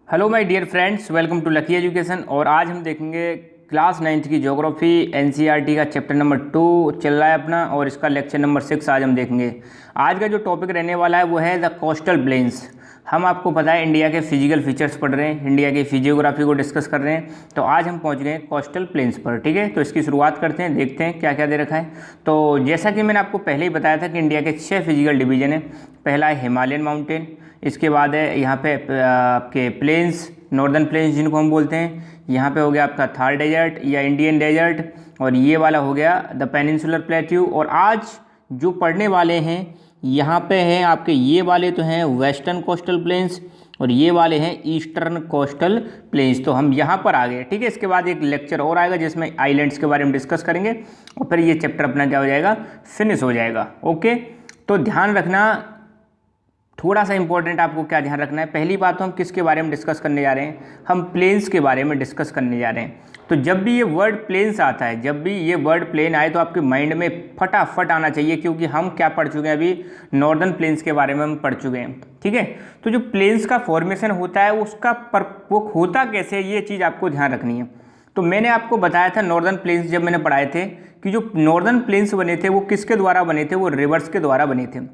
Hello my dear friends, welcome to Lucky Education. और आज हम देखेंगे क्लास 9th की ज्योग्राफी एनसीईआरटी का चैप्टर नंबर 2 चल रहा है अपना, और इसका लेक्चर नंबर 6 आज हम देखेंगे। आज का जो टॉपिक रहने वाला है वो है द कोस्टल प्लेन्स। हम आपको पता है इंडिया के फिजिकल फीचर्स पढ़ रहे हैं, इंडिया की फिजियोग्राफी को डिस्कस कर रहे हैं, तो आज हम पहुंच गए कोस्टल प्लेन्स पर। ठीक है, तो इसकी शुरुआत करते हैं, देखते हैं क्या क्या दे रखा है। तो जैसा कि मैंने आपको पहले ही बताया था कि इंडिया के 6 फिजिकल डिवीजन है। पहला है हिमालयन माउंटेन, इसके बाद है यहाँ पे आपके प्लेन्स, नॉर्दर्न प्लेन्स जिनको हम बोलते हैं। यहाँ पे हो गया आपका थार डेजर्ट या इंडियन डेजर्ट, और ये वाला हो गया द पेनिनसुलर प्लेट्यू। और आज जो पढ़ने वाले हैं यहाँ पे हैं आपके ये वाले तो हैं वेस्टर्न कोस्टल प्लेन्स, और ये वाले हैं ईस्टर्न कोस्टल प्लेन्स। तो हम यहाँ पर आ गए। ठीक है, इसके बाद एक लेक्चर और आएगा जिसमें आइलैंड्स के बारे में डिस्कस करेंगे, और फिर ये चैप्टर अपना क्या हो जाएगा, फिनिश हो जाएगा। ओके, तो ध्यान रखना, थोड़ा सा इंपॉर्टेंट आपको क्या ध्यान रखना है। पहली बात तो हम किसके बारे में डिस्कस करने जा रहे हैं, हम प्लेन्स के बारे में डिस्कस करने जा रहे हैं। तो जब भी ये वर्ड प्लेन्स आता है, जब भी ये वर्ड प्लेन आए तो आपके माइंड में फटाफट आना चाहिए, क्योंकि हम क्या पढ़ चुके हैं अभी, नॉर्दर्न प्लेन्स के बारे में हम पढ़ चुके हैं। ठीक है, तो जो प्लेन्स का फॉर्मेशन होता है उसका वो होता कैसे है, ये चीज़ आपको ध्यान रखनी है। तो मैंने आपको बताया था नॉर्दर्न प्लेन्स जब मैंने पढ़ाए थे कि जो नॉर्दर्न प्लेन्स बने थे वो किसके द्वारा बने थे, वो रिवर्स के द्वारा बने थे।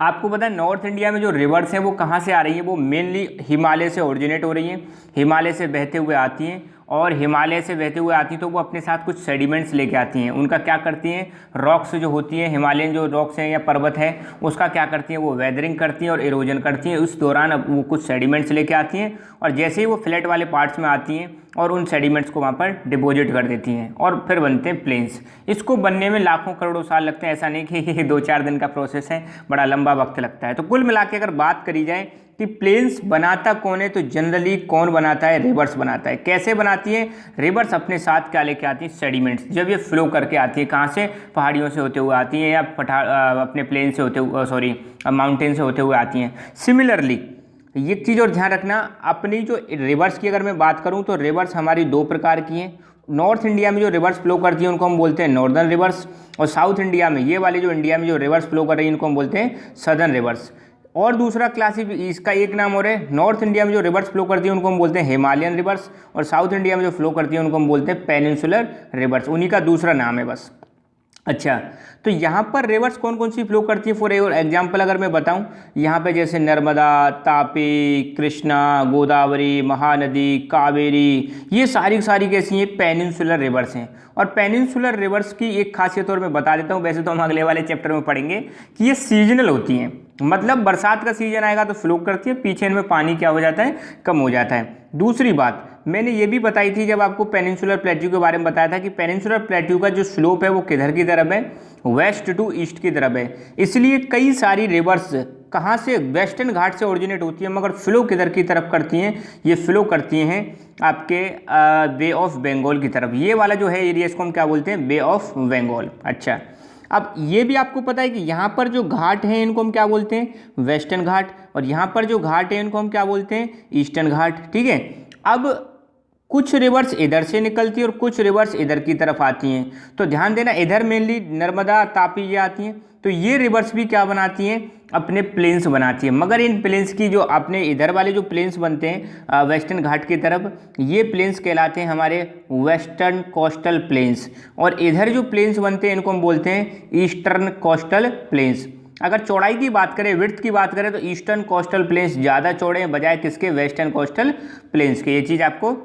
आपको पता है नॉर्थ इंडिया में जो रिवर्स हैं वो कहाँ से आ रही हैं, वो मेनली हिमालय से ओरिजिनेट हो रही हैं, हिमालय से बहते हुए आती हैं। और हिमालय से बहते हुए आती तो वो अपने साथ कुछ सेडिमेंट्स लेके आती हैं। उनका क्या करती हैं, रॉक्स जो होती हैं, हिमालयन जो रॉक्स हैं या पर्वत है, उसका क्या करती हैं, वो वेदरिंग करती हैं और इरोजन करती हैं। उस दौरान अब वो कुछ सेडिमेंट्स लेके आती हैं, और जैसे ही वो फ्लैट वाले पार्ट्स में आती हैं और उन सेडिमेंट्स को वहाँ पर डिपॉजिट कर देती हैं, और फिर बनते हैं प्लेन्स। इसको बनने में लाखों करोड़ों साल लगते हैं, ऐसा नहीं कि ये 2-4 दिन का प्रोसेस है, बड़ा लंबा वक्त लगता है। तो कुल मिला के अगर बात करी जाए कि प्लेन्स बनाता कौन है, तो जनरली कौन बनाता है, रिवर्स बनाता है। कैसे बनाती है रिवर्स, अपने साथ क्या लेके आती है, सेडिमेंट्स। जब ये फ्लो करके आती है, कहाँ से, पहाड़ियों से होते हुए आती हैं, या अपने प्लेन से होते हुए माउंटेन से होते हुए आती हैं। सिमिलरली ये चीज़ और ध्यान रखना, अपनी जो रिवर्स की अगर मैं बात करूं तो रिवर्स हमारी 2 प्रकार की हैं। नॉर्थ इंडिया में जो रिवर्स फ्लो करती है उनको हम बोलते हैं नॉर्दर्न रिवर्स, और साउथ इंडिया में ये वाले जो इंडिया में जो रिवर्स फ्लो कर रही है इनको हम बोलते हैं सदर्न रिवर्स। और दूसरा इसका एक नाम और है, नॉर्थ इंडिया में जो रिवर्स फ्लो करती है उनको हम बोलते हैं हिमालयन रिवर्स, और साउथ इंडिया में जो फ्लो करती है उनको हम बोलते हैं पेनिनसुलर रिवर्स। उन्हीं का दूसरा नाम है बस। अच्छा, तो यहाँ पर रिवर्स कौन कौन सी फ्लो करती है, फॉर एग्जाम्पल अगर मैं बताऊँ, यहाँ पे जैसे नर्मदा, तापी, कृष्णा, गोदावरी, महानदी, कावेरी, ये सारी कैसी हैं, पेनिनसुलर रिवर्स हैं। और पेनिनसुलर रिवर्स की एक खासियत और मैं बता देता हूँ, वैसे तो हम अगले वाले चैप्टर में पढ़ेंगे कि ये सीजनल होती हैं। मतलब बरसात का सीजन आएगा तो फ्लो करती है, पीछे इनमें पानी क्या हो जाता है, कम हो जाता है। दूसरी बात मैंने ये भी बताई थी जब आपको पेनिनसुलर प्लेट्यू के बारे में बताया था कि पेनिनसुलर प्लेट्यू का जो स्लोप है वो किधर की तरफ है, वेस्ट टू ईस्ट की तरफ है। इसलिए कई सारी रिवर्स कहाँ से, वेस्टर्न घाट से ओरिजिनेट होती है, मगर फ्लो किधर की तरफ करती हैं, ये फ्लो करती हैं आपके बे ऑफ बंगाल की तरफ। ये वाला जो है एरिया इसको हम क्या बोलते हैं, बे ऑफ बंगाल। अच्छा, अब ये भी आपको पता है कि यहाँ पर जो घाट हैं इनको हम क्या बोलते हैं, वेस्टर्न घाट, और यहाँ पर जो घाट है इनको हम क्या बोलते हैं, ईस्टर्न घाट। ठीक है, अब कुछ रिवर्स इधर से निकलती है और कुछ रिवर्स इधर की तरफ आती हैं। तो ध्यान देना, इधर मेनली नर्मदा, तापी ये आती हैं, तो ये रिवर्स भी क्या बनाती हैं, अपने प्लेन्स बनाती है। मगर इन प्लेन्स की जो अपने इधर वाले जो प्लेन्स बनते हैं वेस्टर्न घाट की तरफ, ये प्लेन्स कहलाते हैं हमारे वेस्टर्न कोस्टल प्लेन्स, और इधर जो प्लेन्स बनते हैं इनको हम बोलते हैं ईस्टर्न कोस्टल प्लेन्स। अगर चौड़ाई की बात करें, विड्थ की बात करें, तो ईस्टर्न कोस्टल प्लेन्स ज़्यादा चौड़े हैं बजाय किसके, वेस्टर्न कोस्टल प्लेन्स के। ये चीज़ आपको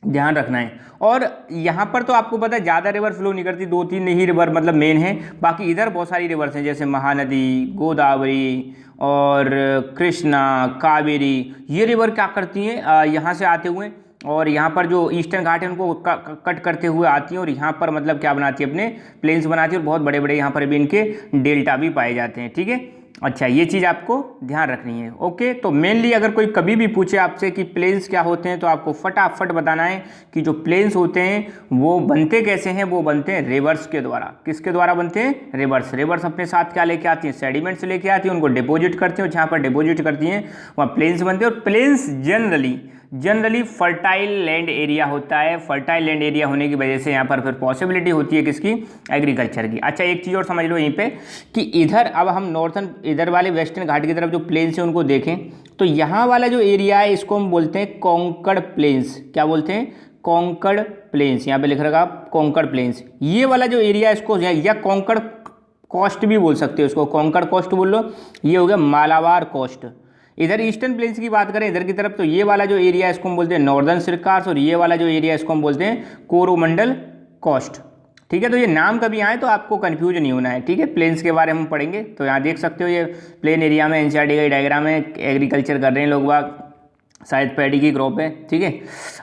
ध्यान रखना है। और यहाँ पर तो आपको पता है ज़्यादा रिवर फ्लो नहीं करती, 2-3 ही रिवर मतलब मेन है, बाकी इधर बहुत सारी रिवर्स हैं जैसे महानदी, गोदावरी और कृष्णा, कावेरी। ये रिवर क्या करती हैं, यहाँ से आते हुए और यहाँ पर जो ईस्टर्न घाट है उनको कट करते हुए आती हैं, और यहाँ पर मतलब क्या बनाती है, अपने प्लेन्स बनाती है, और बहुत बड़े बड़े यहाँ पर भी इनके डेल्टा भी पाए जाते हैं। ठीक है, अच्छा, ये चीज़ आपको ध्यान रखनी है। ओके, तो मेनली अगर कोई कभी भी पूछे आपसे कि प्लेन्स क्या होते हैं, तो आपको फटाफट बताना है कि जो प्लेन्स होते हैं वो बनते कैसे हैं, वो बनते हैं रिवर्स के द्वारा। किसके द्वारा बनते हैं, रिवर्स। रिवर्स अपने साथ क्या लेके आती हैं, सेडिमेंट्स लेके आती हैं, उनको डिपॉजिट करती हैं, और जहाँ पर डिपॉजिट करती हैं वहाँ प्लेन्स बनते हैं। और plains generally generally fertile land area होता है। फर्टाइल लैंड एरिया होने की वजह से यहाँ पर फिर पॉसिबिलिटी होती है किसकी, एग्रीकल्चर की। अच्छा एक चीज़ और समझ लो यहीं पे कि इधर अब हम नॉर्थन इधर वाले वेस्टर्न घाट की तरफ जो प्लेन्स है उनको देखें तो यहाँ वाला जो एरिया है इसको हम बोलते हैं कोंकण प्लेन्स। क्या बोलते हैं, कोंकण प्लेन्स। यहाँ पे लिख रखा कोंकण प्लेन्स। ये वाला जो एरिया है इसको या कोंकण कोस्ट भी बोल सकते हो, इसको कोंकण कोस्ट बोल लो। ये हो गया मालाबार कोस्ट। इधर ईस्टर्न प्लेन्स की बात करें इधर की तरफ तो ये वाला जो एरिया है इसको हम बोलते हैं नॉर्दर्न सिरकार्स और ये वाला जो एरिया है इसको हम बोलते हैं कोरोमंडल कोस्ट। ठीक है, तो ये नाम कभी आए तो आपको कंफ्यूज नहीं होना है। ठीक है, प्लेन्स के बारे में हम पढ़ेंगे तो यहाँ देख सकते हो ये प्लेन एरिया में एनसीईआरटी का डायग्राम है, एग्रीकल्चर कर रहे हैं लोग बाग, शायद पैडी की क्रॉप है। ठीक है,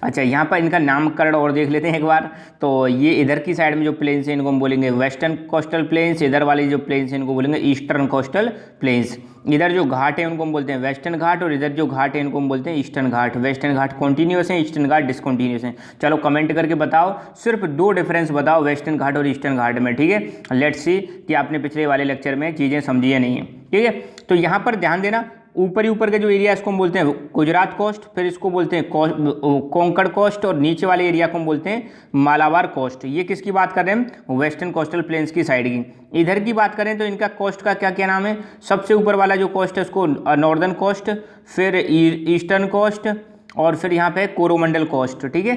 अच्छा यहाँ पर इनका नामकरण और देख लेते हैं एक बार। तो ये इधर की साइड में जो प्लेन्स हैं इनको हम बोलेंगे वेस्टर्न कोस्टल प्लेन्स, इधर वाली जो प्लेन्स हैं इनको बोलेंगे ईस्टर्न कोस्टल प्लेन्स। इधर जो घाट है उनको हम बोलते हैं वेस्टर्न घाट और इधर जो घाट है इनको हम बोलते हैं ईस्टर्न घाट। वेस्टर्न घाट कॉन्टीन्यूस है, ईस्टर्न घाट डिसकॉन्टीन्यूस है। चलो कमेंट करके बताओ, सिर्फ 2 डिफरेंस बताओ वेस्टर्न घाट और ईस्टर्न घाट में। ठीक है, लेट्स सी कि आपने पिछले वाले लेक्चर में चीज़ें समझी या नहीं है। ठीक है, तो यहाँ पर ध्यान देना, ऊपर के जो एरिया इसको हम बोलते हैं गुजरात कोस्ट, फिर इसको बोलते हैं कोंकण कोस्ट और नीचे वाले एरिया को हम बोलते हैं मालाबार कोस्ट। ये किसकी बात कर रहे हैं हम, वेस्टर्न कोस्टल प्लेन्स की साइड की। इधर की बात करें तो इनका कोस्ट का क्या क्या नाम है, सबसे ऊपर वाला जो कोस्ट है उसको नॉर्दर्न कोस्ट, फिर ईस्टर्न कोस्ट और फिर यहाँ पे कोरोमंडल कोस्ट। ठीक है,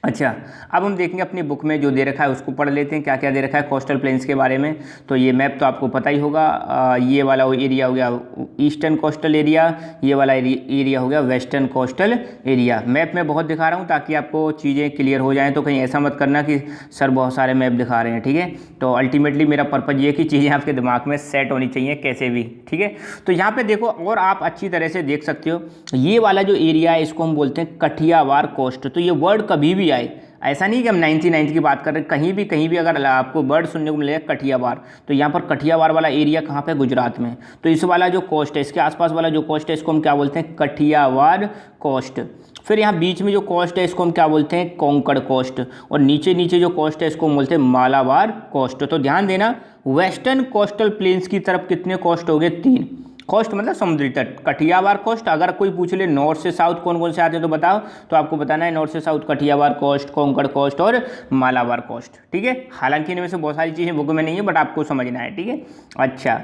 अच्छा अब हम देखेंगे अपनी बुक में जो दे रखा है उसको पढ़ लेते हैं, क्या क्या दे रखा है कोस्टल प्लेन्स के बारे में। तो ये मैप तो आपको पता ही होगा, ये वाला एरिया हो गया ईस्टर्न कोस्टल एरिया, ये वाला एरिया हो गया वेस्टर्न कोस्टल एरिया। मैप में बहुत दिखा रहा हूँ ताकि आपको चीज़ें क्लियर हो जाएँ, तो कहीं ऐसा मत करना कि सर बहुत सारे मैप दिखा रहे हैं। ठीक है, तो अल्टीमेटली मेरा पर्पज़ ये है कि चीज़ें आपके दिमाग में सेट होनी चाहिए कैसे भी। ठीक है, तो यहाँ पर देखो और आप अच्छी तरह से देख सकते हो, ये वाला जो एरिया है इसको हम बोलते हैं कठियावाड़ कोस्ट। तो ये वर्ड कभी भी ऐसा नहीं कि हम 99 की बात कर रहे हैं, कहीं भी अगर आपको वर्ड सुनने को मिलेगा कठियावाड़, तो यहाँ पर कठियावाड़ वाला एरिया कहाँ पे, गुजरात में। तो इस वाला जो कोस्ट है, इसके आसपास वाला जो कोस्ट है इसको हम क्या बोलते हैं, कठियावाड़ कोस्ट। फिर यहाँ बीच में जो कोस्ट है इसको हम क्या बोलते हैं, कोंकण कोस्ट। और नीचे जो कोस्ट है इसको हम बोलते हैं मालाबार कोस्ट। तो ध्यान देना, वेस्टर्न कोस्टल प्लेन्स की तरफ कितने कोस्ट हो गए, 3 कोस्ट, मतलब समुद्री तट। कठियावाड़ कोस्ट, अगर कोई पूछ ले नॉर्थ से साउथ कौन कौन से आते हैं तो बताओ, तो आपको बताना है नॉर्थ से south Kathiawar coast, Konkan coast और मालाबार कोस्ट। ठीक है, हालांकि इनमें से बहुत सारी चीज़ें बुक में नहीं है बट आपको समझना है। ठीक है, अच्छा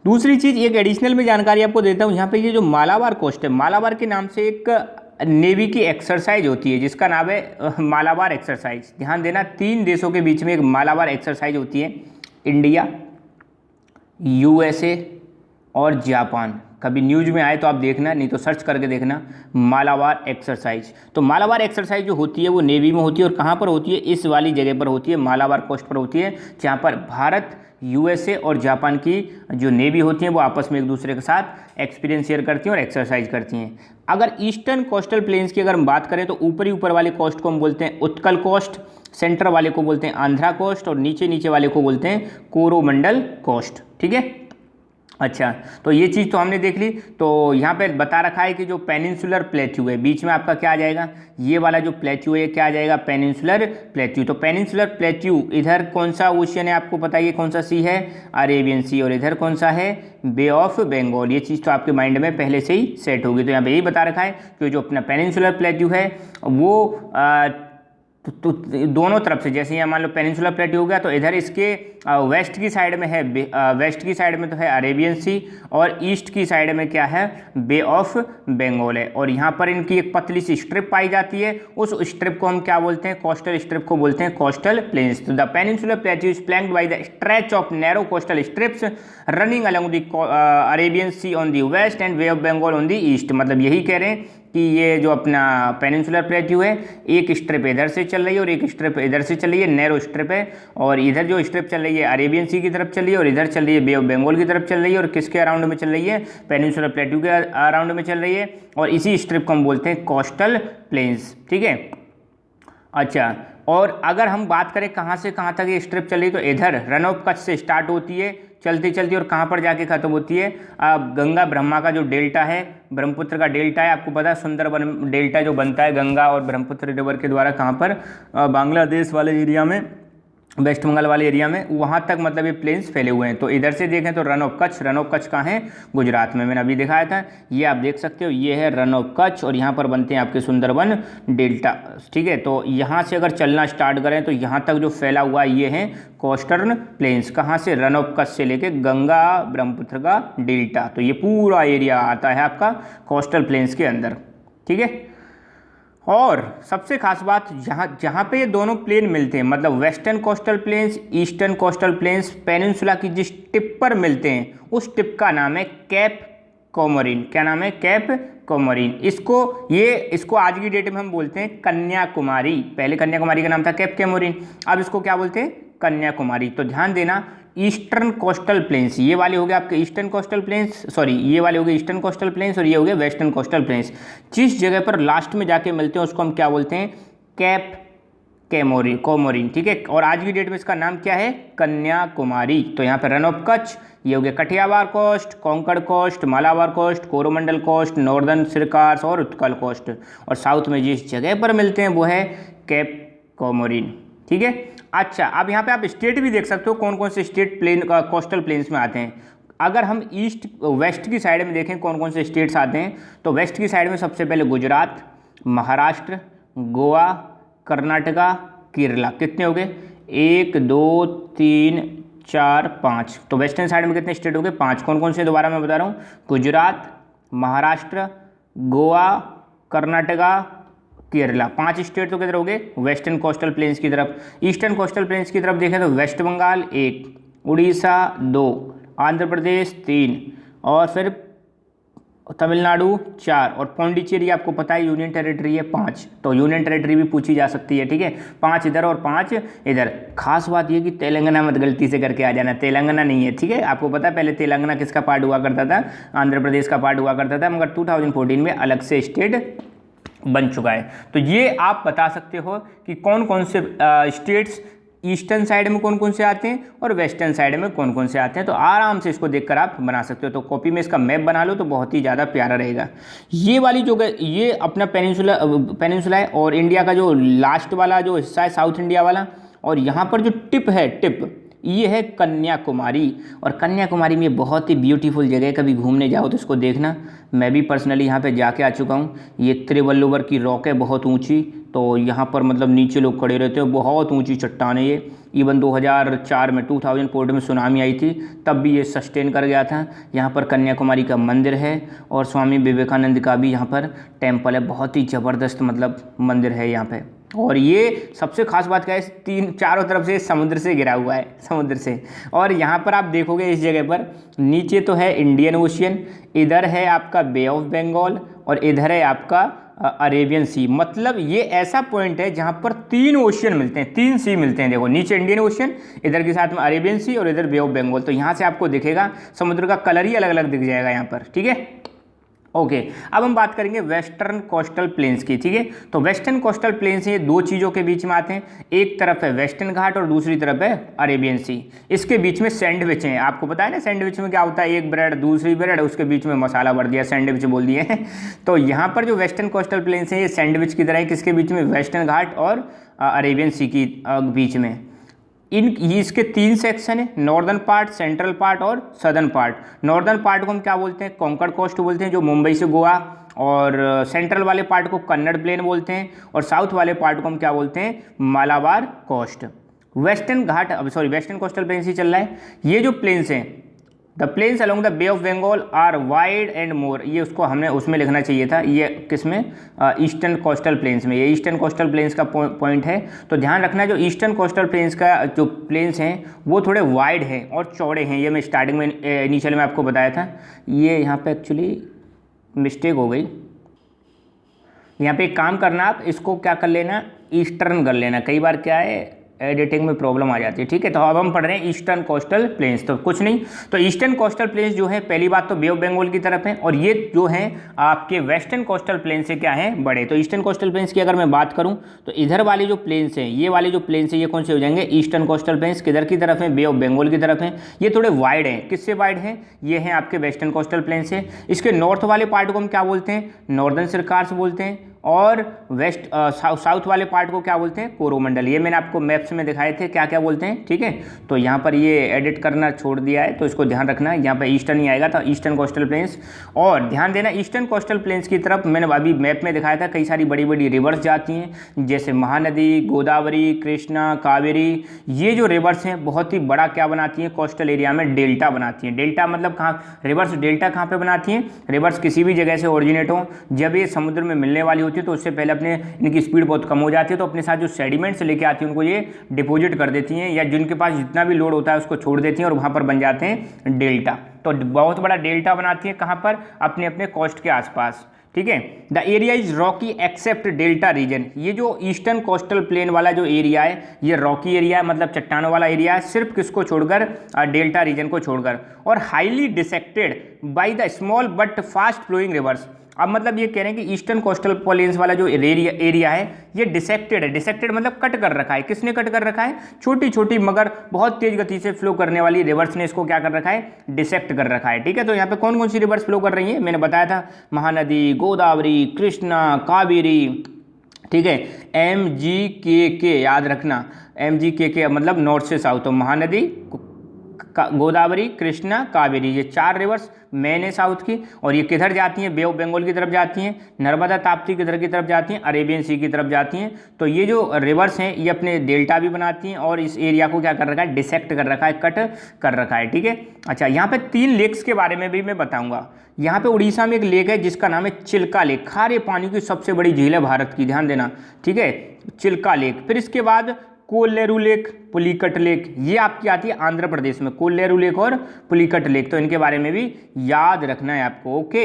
दूसरी चीज़ एक एडिशनल में जानकारी आपको देता हूँ। यहाँ पे ये जो मालाबार कोस्ट है, मालाबार के नाम से एक नेवी की एक्सरसाइज होती है जिसका नाम है मालाबार एक्सरसाइज। ध्यान देना, 3 देशों के बीच में एक मालाबार एक्सरसाइज होती है, इंडिया, USA और जापान। कभी न्यूज़ में आए तो आप देखना, नहीं तो सर्च करके देखना मालाबार एक्सरसाइज। तो मालाबार एक्सरसाइज जो होती है वो नेवी में होती है और कहाँ पर होती है, इस वाली जगह पर होती है, मालाबार कोस्ट पर होती है, जहाँ पर भारत, USA और जापान की जो नेवी होती हैं वो आपस में एक दूसरे के साथ एक्सपीरियंस शेयर करती हैं और एक्सरसाइज करती हैं। अगर ईस्टर्न कोस्टल प्लेन्स की अगर हम बात करें तो ऊपर वाले कोस्ट को हम बोलते हैं उत्कल कोस्ट, सेंटर वाले को बोलते हैं आंध्रा कोस्ट और नीचे वाले को बोलते हैं कोरोमंडल कोस्ट। ठीक है, अच्छा तो ये चीज़ तो हमने देख ली। तो यहाँ पे बता रखा है कि जो पेनिनसुलर प्लेट्यू है, बीच में आपका क्या आ जाएगा, ये वाला जो प्लेट्यू है क्या आ जाएगा, पेनिनसुलर प्लेट्यू। तो पेनिनसुलर प्लेट्यू, इधर कौन सा ओशियन है आपको बताइए, कौन सा सी है, अरेबियन सी, और इधर कौन सा है, बे ऑफ बंगाल। ये चीज़ तो आपके माइंड में पहले से ही सेट होगी। तो यहाँ पे यही बता रखा है कि जो अपना पेनिनसुलर प्लेट्यू है वो तो दोनों तरफ से, जैसे यहाँ मान लो पेनिनसुलर प्लेट्यू हो गया तो इधर इसके वेस्ट की साइड में है, वेस्ट की साइड में तो है अरेबियन सी और ईस्ट की साइड में क्या है, बे ऑफ बंगाल है। और यहाँ पर इनकी एक पतली सी स्ट्रिप पाई जाती है, उस स्ट्रिप को हम क्या बोलते हैं, कोस्टल स्ट्रिप को बोलते हैं कोस्टल प्लेन्स। तो the peninsular plateau is flanked by the stretch of narrow coastal strips running along the Arabian sea on the west and bay of Bengal on the east. मतलब यही कह रहे हैं कि ये जो अपना पेनिनसुलर प्लेट्यू है, एक स्ट्रिप इधर से चल रही है और एक स्ट्रिप इधर से चल रही है, नैरो स्ट्रिप है, और इधर जो स्ट्रिप चल रही है अरेबियन सी की तरफ चल रही है और इधर चल रही है बे ऑफ बंगाल की तरफ चल रही है। और किसके अराउंड में चल रही है, पेनिनसुलर प्लेट्यू के अराउंड में चल रही है, और इसी स्ट्रिप को हम बोलते हैं कोस्टल प्लेन्स। ठीक है, अच्छा और अगर हम बात करें कहाँ से कहाँ तक ये स्ट्रिप चल रही है, तो इधर रन ऑफ कच्छ से स्टार्ट होती है चलती चलती और कहाँ पर जाके खत्म होती है, गंगा ब्रह्मा का जो डेल्टा है, ब्रह्मपुत्र का डेल्टा है, आपको पता है सुंदरबन डेल्टा जो बनता है गंगा और ब्रह्मपुत्र रिवर के द्वारा, कहाँ पर, बांग्लादेश वाले एरिया में वेस्ट बंगाल वाले एरिया में, वहाँ तक मतलब ये प्लेन्स फैले हुए हैं। तो इधर से देखें तो run of Kutch, run of Kutch कहाँ है? गुजरात में, मैंने अभी दिखाया था, ये आप देख सकते हो, ये है रन ऑफ कच्छ और यहाँ पर बनते हैं आपके सुंदरबन डेल्टा, ठीक है। तो यहाँ से अगर चलना स्टार्ट करें तो यहाँ तक जो फैला हुआ है ये है कोस्टर्न प्लेन्स, कहाँ से? रन ऑफ कच्छ से लेके गंगा ब्रह्मपुत्र का डेल्टा, तो ये पूरा एरिया आता है आपका कोस्टल प्लेन्स के अंदर, ठीक है। और सबसे खास बात, जहाँ पे ये दोनों प्लेन मिलते हैं, मतलब western coastal planes, eastern coastal planes, peninsula की जिस टिप पर मिलते हैं उस टिप का नाम है कैप कोमोरिन। क्या नाम है? Cap Comorin. इसको आज की डेट में हम बोलते हैं कन्याकुमारी। पहले कन्याकुमारी का नाम था कैप कोमोरिन, अब इसको क्या बोलते हैं? कन्याकुमारी। तो ध्यान देना, ईस्टर्न कोस्टल प्लेन्स, ये वाले हो गए आपके ईस्टर्न कोस्टल प्लेन्स, सॉरी ये वाले हो गए ईस्टर्न कोस्टल प्लेन्स और ये हो गए वेस्टर्न कोस्टल प्लेन्स। जिस जगह पर लास्ट में जाके मिलते हैं उसको हम क्या बोलते हैं? कैप कोमोरिन, ठीक है। और आज की डेट में इसका नाम क्या है? कन्याकुमारी। तो यहाँ पर रन ऑफ कच्छ, ये हो गया Kathiawar coast, Konkan coast, Malabar coast, Coromandel coast, northern Circars और उत्कल कोस्ट। और साउथ में जिस जगह पर मिलते हैं वो है कैप कोमोरिन, ठीक है। अच्छा, अब यहाँ पे आप स्टेट भी देख सकते हो कौन कौन से स्टेट कोस्टल प्लेन्स में आते हैं। अगर हम वेस्ट की साइड में देखें कौन कौन से स्टेट्स आते हैं, तो वेस्ट की साइड में सबसे पहले गुजरात, महाराष्ट्र, गोवा, कर्नाटका, केरला। कितने हो गए? 1 2 3 4 5। तो वेस्टर्न साइड में कितने स्टेट हो गए? 5। कौन कौन से? दोबारा मैं बता रहा हूँ, गुजरात, महाराष्ट्र, गोवा, कर्नाटका, केरला। 5 स्टेट तो किधर हो गए? वेस्टर्न कोस्टल प्लेन्स की तरफ। ईस्टर्न कोस्टल प्लेन्स की तरफ देखें तो वेस्ट बंगाल 1, उड़ीसा 2, आंध्र प्रदेश 3 और फिर तमिलनाडु 4 और पौंडीचेरी आपको पता है यूनियन टेरिटरी है 5। तो यूनियन टेरिटरी भी पूछी जा सकती है, ठीक है। 5 इधर और 5 इधर। खास बात ये कि तेलंगाना मत गलती से करके आ जाना, तेलंगाना नहीं है, ठीक है। आपको पता है पहले तेलंगाना किसका पार्ट हुआ करता था? आंध्र प्रदेश का पार्ट हुआ करता था, मगर 2014 में अलग से स्टेट बन चुका है। तो ये आप बता सकते हो कि कौन कौन से स्टेट्स ईस्टर्न साइड में कौन कौन से आते हैं और वेस्टर्न साइड में कौन कौन से आते हैं। तो आराम से इसको देखकर आप बना सकते हो। तो कॉपी में इसका मैप बना लो तो बहुत ही ज़्यादा प्यारा रहेगा। ये वाली जो ये अपना पेनिनसुला है और इंडिया का जो लास्ट वाला जो हिस्सा है साउथ इंडिया वाला, और यहाँ पर जो टिप है, टिप ये है कन्याकुमारी। और कन्याकुमारी में बहुत ही ब्यूटीफुल जगह है, कभी घूमने जाओ तो इसको देखना। मैं भी पर्सनली यहाँ पे जाके आ चुका हूँ। ये त्रिवल्लुवर की रॉक है, बहुत ऊंची, तो यहाँ पर मतलब नीचे लोग खड़े रहते हैं, बहुत ऊंची चट्टान है ये। इवन 2004 में 2004 में सुनामी आई थी, तब भी ये सस्टेन कर गया था। यहाँ पर कन्याकुमारी का मंदिर है और स्वामी विवेकानंद का भी यहाँ पर टेम्पल है, बहुत ही ज़बरदस्त मतलब मंदिर है यहाँ पे। और ये सबसे खास बात क्या है, चारों तरफ से समुद्र से घिरा हुआ है, समुद्र से। और यहाँ पर आप देखोगे इस जगह पर नीचे तो है इंडियन ओशियन, इधर है आपका बे ऑफ बंगाल और इधर है आपका अरेबियन सी। मतलब ये ऐसा पॉइंट है जहाँ पर 3 ओशियन मिलते हैं, 3 सी मिलते हैं। देखो नीचे इंडियन ओशियन, इधर के साथ में अरेबियन सी और इधर बे ऑफ बंगाल। तो यहाँ से आपको दिखेगा समुद्र का कलर ही अलग अलग दिख जाएगा यहाँ पर, ठीक है। ओके, अब हम बात करेंगे वेस्टर्न कोस्टल प्लेन्स की, ठीक है। तो वेस्टर्न कोस्टल प्लेन्स ये 2 चीज़ों के बीच में आते हैं, एक तरफ है वेस्टर्न घाट और दूसरी तरफ है अरेबियन सी। इसके बीच में सैंडविच है, आपको पता है ना सैंडविच में क्या होता है, एक ब्रेड दूसरी ब्रेड, उसके बीच में मसाला भर दिया, सैंडविच बोल दिए हैं। तो यहाँ पर जो वेस्टर्न कोस्टल प्लेन्स है ये सैंडविच की तरह है, किसके बीच में? वेस्टर्न घाट और अरेबियन सी की बीच में। इसके 3 सेक्शन है, नॉर्दर्न पार्ट, सेंट्रल पार्ट और सदर्न पार्ट। नॉर्दर्न पार्ट को हम क्या बोलते हैं? कोंकण कोस्ट बोलते हैं, जो मुंबई से गोवा, और सेंट्रल वाले पार्ट को कन्नड़ प्लेन बोलते हैं, और साउथ वाले पार्ट को हम क्या बोलते हैं? Malabar coast. Western coastal plains ही चल रहा है। ये जो प्लेन्स हैं, the plains along the bay of Bengal are wide and more, ये उसको हमने उसमें लिखना चाहिए था, ये किसमें? ईस्टर्न कोस्टल प्लेन्स में। ये ईस्टर्न कोस्टल प्लेन्स का पॉइंट है। तो ध्यान रखना, जो ईस्टर्न कोस्टल प्लेन्स का जो प्लेन्स हैं वो थोड़े वाइड हैं और चौड़े हैं। ये मैं स्टार्टिंग में इनिशियल में आपको बताया था। ये यहाँ पे एक्चुअली मिस्टेक हो गई, यहाँ पे एक काम करना, आप इसको क्या कर लेना, ईस्टर्न कर लेना। कई बार क्या है एडिटिंग में प्रॉब्लम आ जाती है, ठीक है। तो अब हम पढ़ रहे हैं ईस्टर्न कोस्टल प्लेन्स। तो कुछ नहीं, तो ईस्टर्न कोस्टल प्लेन्स जो है पहली बात तो बे ऑफ बंगाल की तरफ है, और ये जो है आपके वेस्टर्न कोस्टल प्लेन से क्या है? बड़े। तो ईस्टर्न कोस्टल प्लेन्स की अगर मैं बात करूं तो इधर वाले जो प्लेन्स हैं, ये वाले जो प्लेन्स हैं, ये कौन से हो जाएंगे? Eastern coastal planes. किधर की तरफ है? बे ऑफ बंगाल की तरफ है। ये थोड़े वाइड हैं, किससे वाइड हैं? ये हैं आपके वेस्टर्न कोस्टल प्लेन्स से। इसके नॉर्थ वाले पार्ट को हम क्या बोलते हैं? नॉर्दर्न सिरकार्स बोलते हैं, और वेस्ट साउथ वाले पार्ट को क्या बोलते हैं, कोरोमंडल। ये मैंने आपको मैप्स में दिखाए थे क्या क्या बोलते हैं, ठीक है। तो यहाँ पर ये एडिट करना छोड़ दिया है, तो इसको ध्यान रखना है। यहाँ पर ईस्टर्न ही आएगा, तो ईस्टर्न कोस्टल प्लेन्स। और ध्यान देना, ईस्टर्न कोस्टल प्लेन्स की तरफ मैंने अभी मैप में दिखाया था, कई सारी बड़ी बड़ी रिवर्स जाती हैं, जैसे महानदी, गोदावरी, कृष्णा, कावेरी। ये जो रिवर्स हैं बहुत ही बड़ा क्या बनाती हैं, कोस्टल एरिया में डेल्टा बनाती हैं। डेल्टा मतलब कहाँ, रिवर्स डेल्टा कहाँ पे बनाती हैं, रिवर्स किसी भी जगह से ओरिजिनेट हो, जब ये समुद्र में मिलने वाली होती है तो उससे पहले अपने इनकी स्पीड बहुत कम हो जाती है, तो अपने साथ जो सेडिमेंट्स लेके आती हैं उनको ये डिपॉजिट कर देती हैं, या जिनके पास जितना भी लोड होता है उसको छोड़ देती हैं और वहाँ पर बन जाते हैं डेल्टा। तो बहुत बड़ा डेल्टा बनाती है कहाँ पर, अपने अपने कोस्ट के आसपास, ठीक है। The area is rocky except delta region. ये जो ईस्टर्न कोस्टल प्लेन वाला जो एरिया है ये रॉकी एरिया है, मतलब चट्टानों वाला एरिया है, सिर्फ किसको छोड़कर, डेल्टा रीजन को छोड़कर। और highly dissected by the small but fast flowing rivers. अब मतलब ये कह रहे हैं कि ईस्टर्न कोस्टल प्लेन्स वाला जो एरिया है ये डिसेक्टेड है। डिसेक्टेड मतलब कट कर रखा है, किसने कट कर रखा है, छोटी छोटी मगर बहुत तेज गति से फ्लो करने वाली रिवर्स ने इसको क्या कर रखा है, डिसेक्ट कर रखा है, ठीक है। तो यहाँ पे कौन कौन सी रिवर्स फ्लो कर रही है, मैंने बताया था, महानदी, गोदावरी, कृष्णा, कावेरी, ठीक है। MGKK याद रखना, MGKK मतलब नॉर्थ से साउथ, तो महानदी, गोदावरी, कृष्णा, कावेरी, ये 4 रिवर्स मेन है साउथ की। और ये किधर जाती हैं, बे ऑफ बंगाल की तरफ जाती हैं, नर्मदा ताप्ती किधर की तरफ जाती हैं, अरेबियन सी की तरफ जाती हैं। तो ये जो रिवर्स हैं ये अपने डेल्टा भी बनाती हैं और इस एरिया को क्या कर रखा है, डिसेक्ट कर रखा है, कट कर रखा है, ठीक है। अच्छा, यहाँ पे 3 लेक्स के बारे में भी मैं बताऊंगा। यहाँ पे उड़ीसा में एक लेक है जिसका नाम है चिल्का लेक, खारे पानी की सबसे बड़ी झील है भारत की, ध्यान देना, ठीक है, चिल्का लेक। फिर इसके बाद कोल्लेरू लेक, पुलिकट लेक, ये आपकी आती है आंध्र प्रदेश में, कोल्लेरू लेक और पुलिकट लेक, तो इनके बारे में भी याद रखना है आपको, ओके।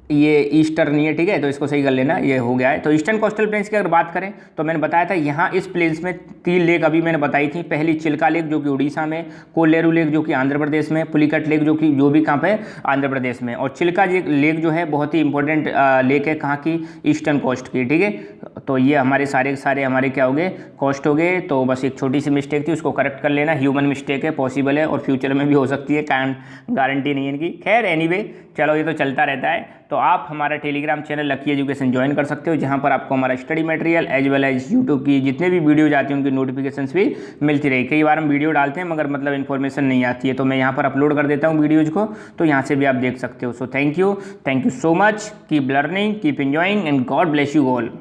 ये ईस्टर्न नहीं है, ठीक है, तो इसको सही कर लेना, ये हो गया है। तो ईस्टर्न कोस्टल प्लेन्स की अगर बात करें तो मैंने बताया था यहाँ इस प्लेन्स में 3 लेक अभी मैंने बताई थी। पहली चिल्का लेक जो कि उड़ीसा में, कोल्लेरू लेक जो कि आंध्र प्रदेश में, पुलिकट लेक जो भी कहाँ पे, आंध्र प्रदेश में। और चिल्का लेक जो है बहुत ही इंपॉर्टेंट लेक है, कहाँ की, ईस्टर्न कोस्ट की, ठीक है। तो ये हमारे सारे हमारे क्या हो गए, कोस्ट हो गए। तो बस एक छोटी सी मिस्टेक थी, उसको करेक्ट कर लेना, ह्यूमन मिस्टेक है, पॉसिबल है और फ्यूचर में भी हो सकती है, गारंटी नहीं है इनकी। खैर एनीवे, चलो ये तो चलता रहता है। तो आप हमारा Telegram channel Lucky Education join कर सकते हो, जहां पर आपको हमारा study material as well as YouTube की जितने भी वीडियो आती हैं उनकी नोटिफिकेशंस भी मिलती रही। कई बार हम वीडियो डालते हैं मगर मतलब इन्फॉर्मेशन नहीं आती है, तो मैं यहाँ पर अपलोड कर देता हूँ वीडियोज़ को, तो यहाँ से भी आप देख सकते हो। So thank you so much, keep learning, keep enjoying and God bless you all.